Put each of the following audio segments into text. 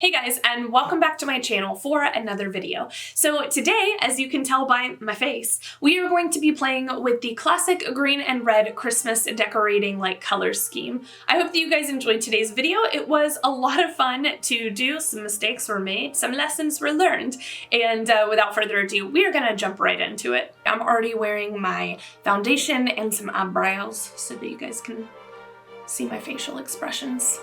Hey guys, and welcome back to my channel for another video. So today, as you can tell by my face, we are going to be playing with the classic green and red Christmas decorating color scheme. I hope that you guys enjoyed today's video. It was a lot of fun to do. Some mistakes were made, some lessons were learned, and without further ado, we are gonna jump right into it. I'm already wearing my foundation and some eyebrows so that you guys can see my facial expressions.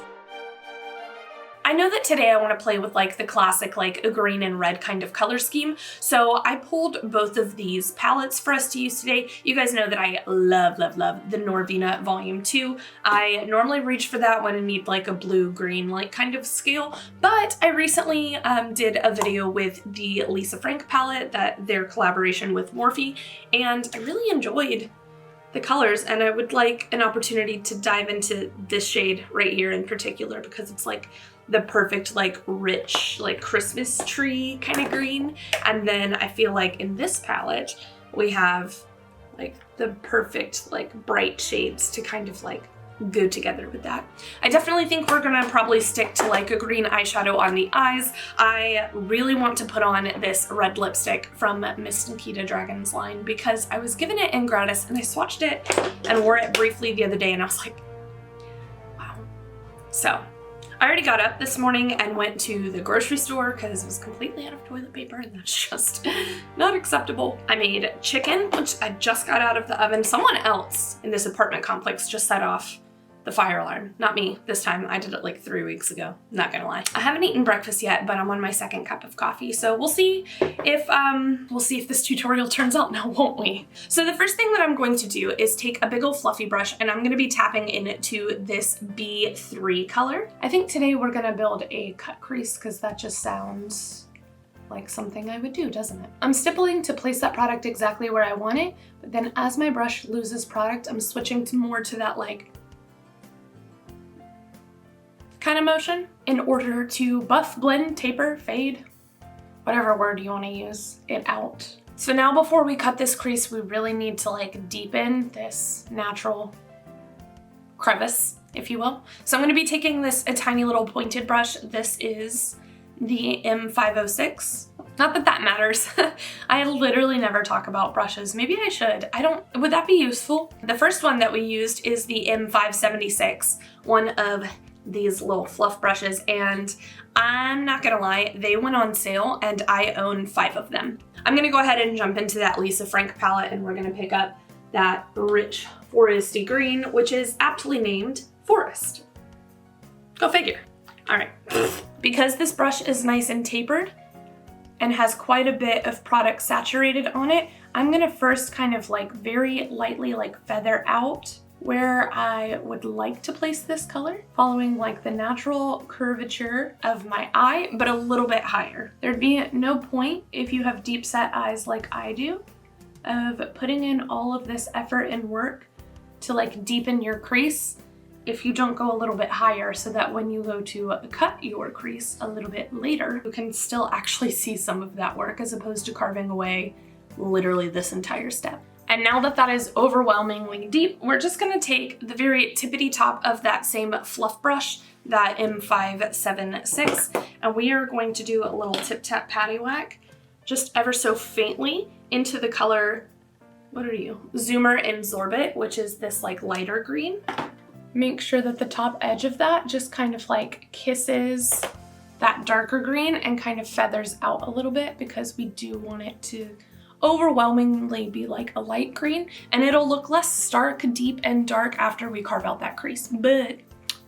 I know that today I want to play with the classic a green and red kind of color scheme, so I pulled both of these palettes for us to use today. You guys know that I love the Norvina Volume 2. I normally reach for that when I need a blue-green kind of scale, but I recently did a video with the Lisa Frank palette, their collaboration with Morphe, and I really enjoyed the colors, and I would like an opportunity to dive into this shade right here in particular because it's the perfect rich Christmas tree kind of green. And then I feel in this palette we have the perfect bright shades to kind of go together with that. I definitely think we're gonna probably stick to a green eyeshadow on the eyes. I really want to put on this red lipstick from Miss Nikita Dragun's line because I was given it in gratis and I swatched it and wore it briefly the other day and I was like, wow. So I already got up this morning and went to the grocery store because it was completely out of toilet paper and that's just not acceptable. I made chicken, which I just got out of the oven. Someone else in this apartment complex just set off the fire alarm. Not me this time. I did it 3 weeks ago. Not gonna lie. I haven't eaten breakfast yet, but I'm on my second cup of coffee. So we'll see if this tutorial turns out now, won't we? So the first thing that I'm going to do is take a big old fluffy brush and I'm gonna be tapping into this B3 color. I think today we're gonna build a cut crease because that just sounds like something I would do, doesn't it? I'm stippling to place that product exactly where I want it, but then as my brush loses product, I'm switching to more to that kind of motion in order to buff, blend, taper, fade, whatever word you want to use, it out. So now before we cut this crease, we really need to deepen this natural crevice, if you will. So I'm going to be taking a tiny little pointed brush. This is the M506. Not that that matters. I literally never talk about brushes. Maybe I should. Would that be useful? The first one that we used is the M576, one of these little fluff brushes, and I'm not gonna lie, they went on sale and I own 5 of them. I'm gonna go ahead and jump into that Lisa Frank palette and we're gonna pick up that rich foresty green, which is aptly named Forest. Go figure. All right. Because this brush is nice and tapered and has quite a bit of product saturated on it, I'm gonna first kind of very lightly feather out where I would like to place this color, following the natural curvature of my eye, but a little bit higher. There'd be no point if you have deep set eyes like I do of putting in all of this effort and work to deepen your crease if you don't go a little bit higher so that when you go to cut your crease a little bit later, you can still actually see some of that work as opposed to carving away literally this entire step. And now that that is overwhelmingly deep, we're just gonna take the very tippity top of that same fluff brush, that M576, and we are going to do a little tip tap patty whack, just ever so faintly into the color, what are you? Zoomer and Zorbit, which is this lighter green. Make sure that the top edge of that just kind of kisses that darker green and kind of feathers out a little bit because we do want it to overwhelmingly be a light green, and it'll look less stark, deep, and dark after we carve out that crease, but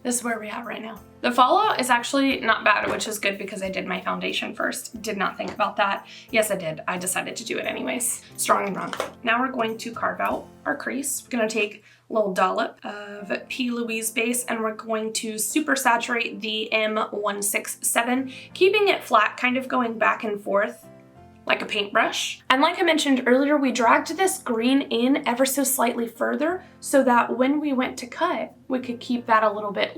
this is where we're at right now. The fallout is actually not bad, which is good because I did my foundation first. Did not think about that. Yes, I did. I decided to do it anyways. Strong and wrong. Now we're going to carve out our crease. We're gonna take a little dollop of P. Louise base and we're going to super saturate the M167, keeping it flat, kind of going back and forth like a paintbrush. And like I mentioned earlier, we dragged this green in ever so slightly further so that when we went to cut, we could keep that a little bit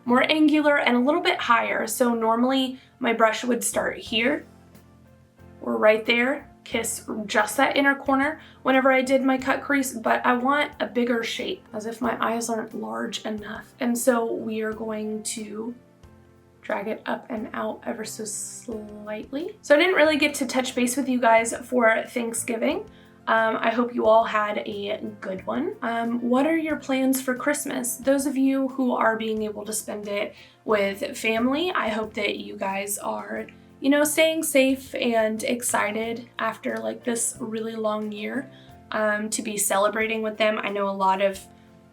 more angular and a little bit higher. So normally my brush would start here or right there, kiss just that inner corner whenever I did my cut crease, but I want a bigger shape as if my eyes aren't large enough. And so we are going to drag it up and out ever so slightly. So I didn't really get to touch base with you guys for Thanksgiving. I hope you all had a good one. What are your plans for Christmas? Those of you who are being able to spend it with family, I hope that you guys are, you know, staying safe and excited after like this really long year to be celebrating with them. I know a lot of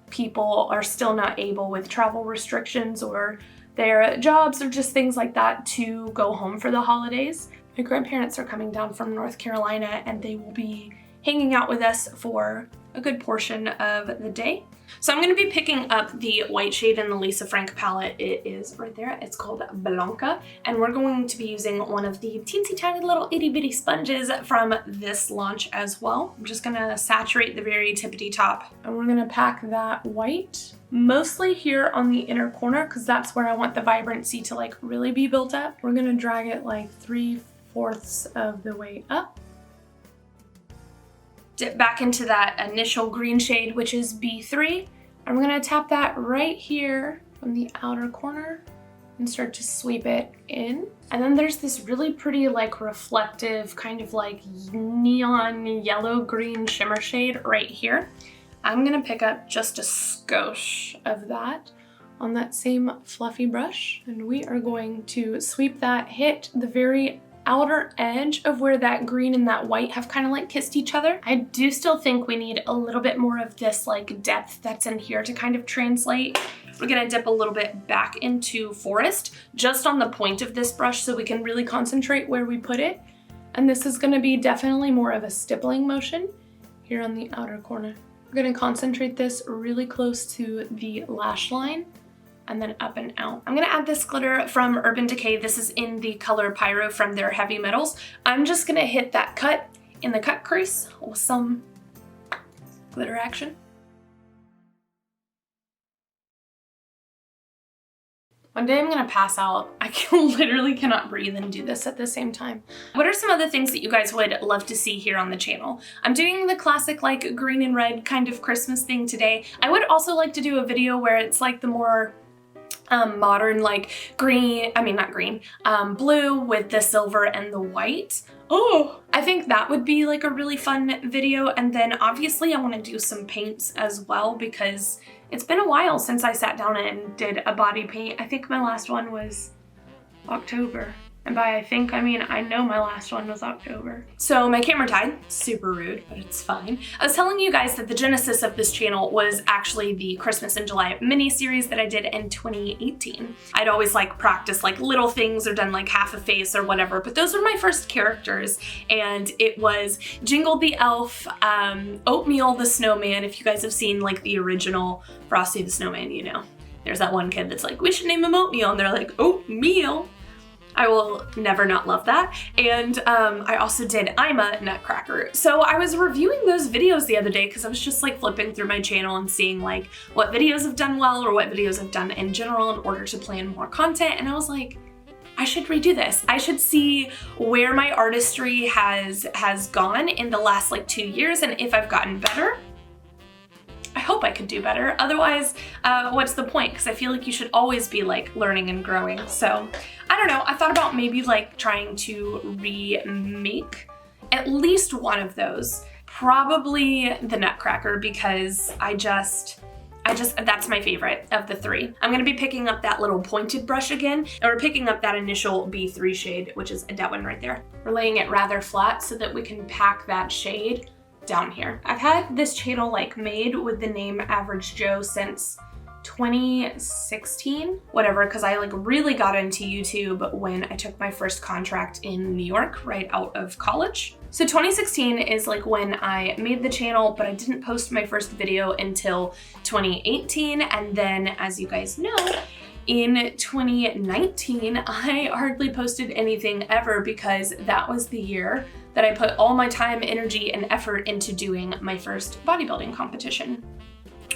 people are still not able with travel restrictions or their jobs or just things like that to go home for the holidays. My grandparents are coming down from North Carolina and they will be hanging out with us for a good portion of the day. So I'm going to be picking up the white shade in the Lisa Frank palette. It is right there. It's called Blanca. And we're going to be using one of the teensy tiny little itty bitty sponges from this launch as well. I'm just going to saturate the very tippity top. And we're going to pack that white mostly here on the inner corner because that's where I want the vibrancy to like really be built up. We're going to drag it like 3/4 of the way up. Dip back into that initial green shade, which is B3. I'm gonna tap that right here from the outer corner and start to sweep it in. And then there's this really pretty like reflective kind of like neon yellow green shimmer shade right here. I'm gonna pick up just a skosh of that on that same fluffy brush. And we are going to sweep that, hit the very outer edge of where that green and that white have kind of like kissed each other. I do still think we need a little bit more of this like depth that's in here to kind of translate. We're gonna dip a little bit back into Forest just on the point of this brush so we can really concentrate where we put it. And this is gonna be definitely more of a stippling motion here on the outer corner. We're gonna concentrate this really close to the lash line and then up and out. I'm gonna add this glitter from Urban Decay. This is in the color Pyro from their Heavy Metals. I'm just gonna hit that cut in the cut crease with some glitter action. One day I'm gonna pass out. I literally cannot breathe and do this at the same time. What are some other things that you guys would love to see here on the channel? I'm doing the classic like green and red kind of Christmas thing today. I would also like to do a video where it's like the more modern like green, blue with the silver and the white. Oh, I think that would be like a really fun video. And then obviously I want to do some paints as well because it's been a while since I sat down and did a body paint. I think my last one was October. And by I think, I mean, I know my last one was October. So my camera died, super rude, but it's fine. I was telling you guys that the genesis of this channel was actually the Christmas in July mini series that I did in 2018. I'd always like practice like little things or done like half a face or whatever, but those were my first characters. And it was Jingle the Elf, Oatmeal the Snowman. If you guys have seen like the original Frosty the Snowman, you know, there's that one kid that's like, we should name him Oatmeal. And they're like, oatmeal. I will never not love that. And I also did I'm a Nutcracker. So I was reviewing those videos the other day because I was just like flipping through my channel and seeing like what videos have done well or what videos have done in general in order to plan more content. And I was like, I should redo this. I should see where my artistry has gone in the last like 2 years and if I've gotten better. I hope I could do better. Otherwise, what's the point? Because I feel like you should always be like learning and growing. So I don't know. I thought about maybe like trying to remake at least one of those. Probably the Nutcracker because that's my favorite of the three. I'm gonna be picking up that little pointed brush again, and we're picking up that initial B3 shade, which is that one right there. We're laying it rather flat so that we can pack that shade down here. I've had this channel like made with the name AverageJo since 2016, whatever, because I like really got into YouTube when I took my first contract in New York right out of college. So 2016 is like when I made the channel, but I didn't post my first video until 2018. And then as you guys know, in 2019, I hardly posted anything ever because that was the year that I put all my time, energy, and effort into doing my first bodybuilding competition,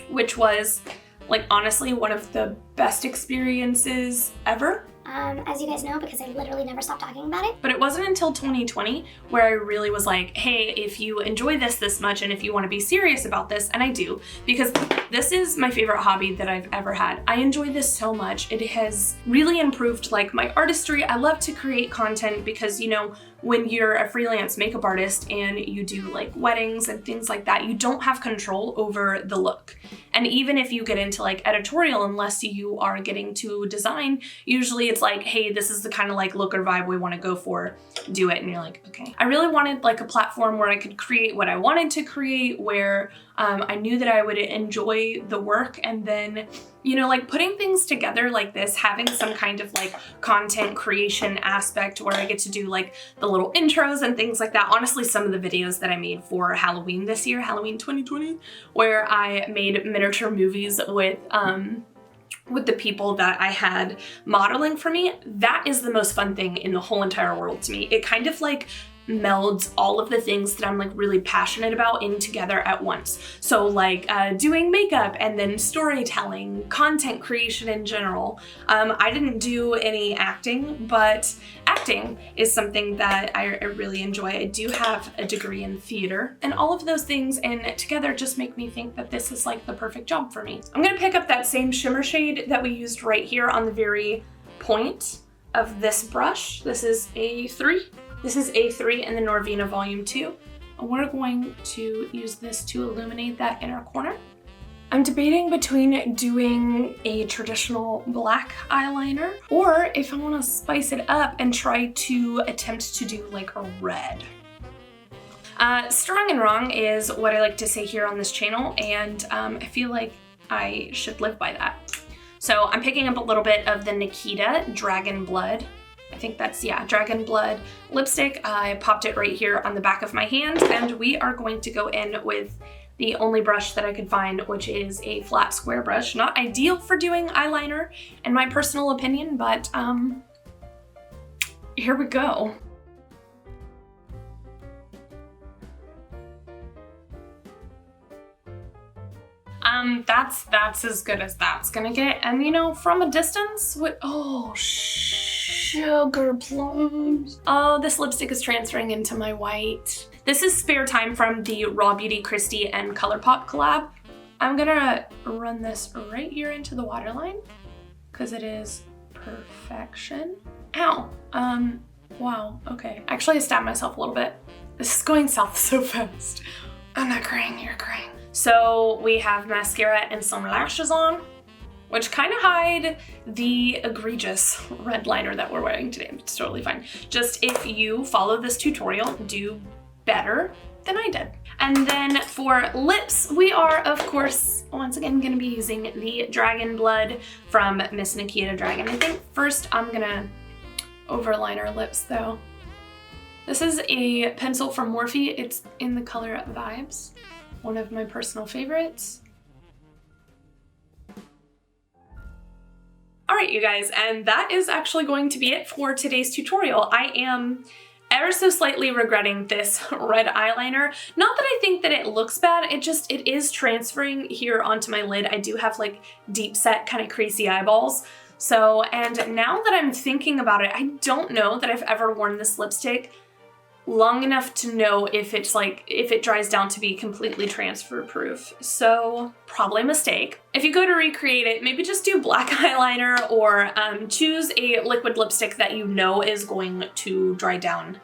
which was like honestly one of the best experiences ever. as you guys know, because I literally never stopped talking about it. But it wasn't until 2020 where I really was like, hey, if you enjoy this much and if you want to be serious about this, and I do, because this is my favorite hobby that I've ever had. I enjoy this so much. It has really improved like my artistry. I love to create content because, you know, when you're a freelance makeup artist and you do like weddings and things like that, you don't have control over the look. And even if you get into like editorial, unless you are getting to design, usually it's like, hey, this is the kind of like look or vibe we want to go for, do it. And you're like, okay. I really wanted like a platform where I could create what I wanted to create, where I knew that I would enjoy the work, and then, you know, like putting things together like this, having some kind of like content creation aspect where I get to do like the little intros and things like that. Honestly, some of the videos that I made for Halloween this year, Halloween 2020, where I made miniature movies with the people that I had modeling for me, that is the most fun thing in the whole entire world to me. It kind of like melds all of the things that I'm like really passionate about in together at once. So like doing makeup and then storytelling, content creation in general. I didn't do any acting, but acting is something that I really enjoy. I do have a degree in theater, and all of those things and together just make me think that this is like the perfect job for me. I'm gonna pick up that same shimmer shade that we used right here on the very point of this brush. This is A3. This is A3 in the Norvina Volume 2. And we're going to use this to illuminate that inner corner. I'm debating between doing a traditional black eyeliner or if I want to spice it up and try to attempt to do like a red. Strong and wrong is what I like to say here on this channel, and I feel like I should live by that. So I'm picking up a little bit of the Nikita Dragun Blood. I think that's, yeah, Dragun Blood lipstick. I popped it right here on the back of my hand, and we are going to go in with the only brush that I could find, which is a flat square brush. Not ideal for doing eyeliner, in my personal opinion, but here we go. That's as good as that's gonna get. And you know, from a distance, oh, sugar plums. Oh, this lipstick is transferring into my white. This is Spare Time from the Raw Beauty Christie and ColourPop collab. I'm gonna run this right here into the waterline because it is perfection. Ow, wow, okay. Actually, I stabbed myself a little bit. This is going south so fast. I'm not crying, you're crying. So we have mascara and some lashes on, which kind of hide the egregious red liner that we're wearing today. It's totally fine. Just if you follow this tutorial, do better than I did. And then for lips, we are, of course, once again gonna be using the Dragun Blood from Miss Nikita Dragun. I think first I'm gonna overline our lips though. This is a pencil from Morphe. It's in the color Vibes, one of my personal favorites. All right, you guys, and that is actually going to be it for today's tutorial. I am ever so slightly regretting this red eyeliner. Not that I think that it looks bad, it is transferring here onto my lid. I do have like deep set kind of creasy eyeballs. So, and now that I'm thinking about it, I don't know that I've ever worn this lipstick long enough to know if it's like, if it dries down to be completely transfer proof. So probably a mistake. If you go to recreate it, maybe just do black eyeliner or choose a liquid lipstick that you know is going to dry down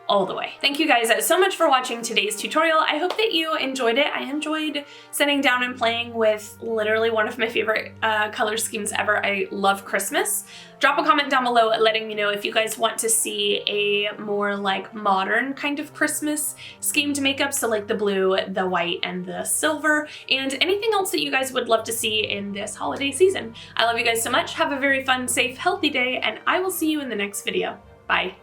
all the way. Thank you guys so much for watching today's tutorial. I hope that you enjoyed it. I enjoyed sitting down and playing with literally one of my favorite color schemes ever. I love Christmas. Drop a comment down below letting me know if you guys want to see a more like modern kind of Christmas schemed makeup. So like the blue, the white, and the silver, and anything else that you guys would love to see in this holiday season. I love you guys so much. Have a very fun, safe, healthy day, and I will see you in the next video. Bye.